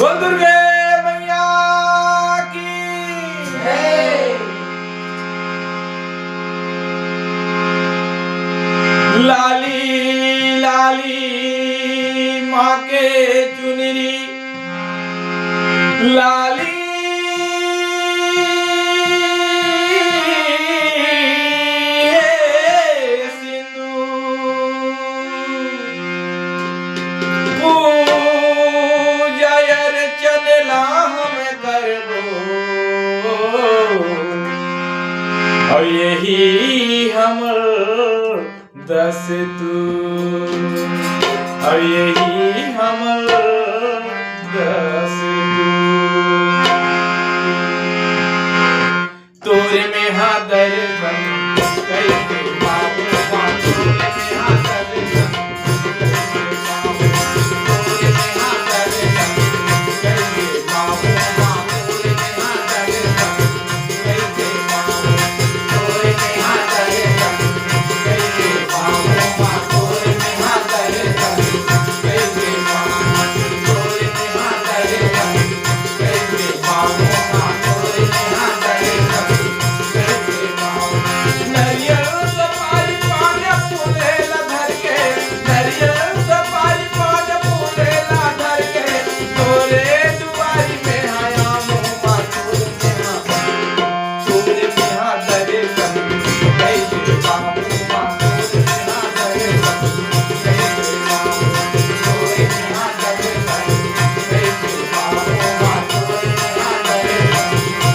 बोल दुर्गे मैया की जय। लाली लाली माँ के चुनरी लाली और यही हमर दस तू और यही हमर दस तू तोरे में हा दर्शन कैसे पाऊं तोरे में हा दर्शन तोरे में हा दर्शन कैसे पाऊं तोरे में हा दर्शन कैसे पाऊं तोरे में हा दर्शन कैसे पाऊं तोरे में हा दर्शन कैसे पाऊं तोरे में हा दर्शन कैसे पाऊं तोरे में हा दर्शन कैसे पाऊं नरियल सपारी पान फूलेला धर के नरियल सपारी पान फूलेला धर के तोरे दुआरी में आया मुँह तोरे में हा दर्शन कैसे पाऊं तोरे में हा दर्शन कैसे पाऊं तोरे में हा दर्शन कैसे पाऊं तोरे में हा दर्शन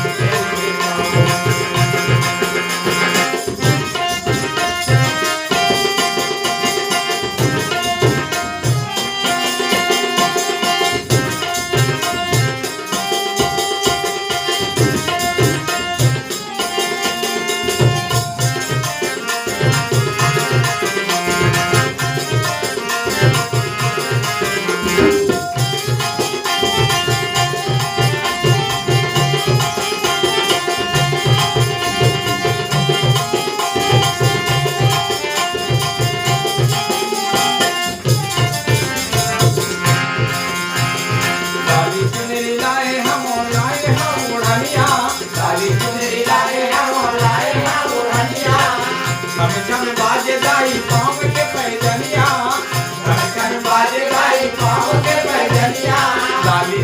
कैसे पाऊं लाली चुनरी लाए हम ओढ़निया लाली चुनरी लाए हम ओढ़निया छम छम बाजे गाई पाँव के पैजनिया छम छम बाजे गाई पाँव के पैजनिया लाली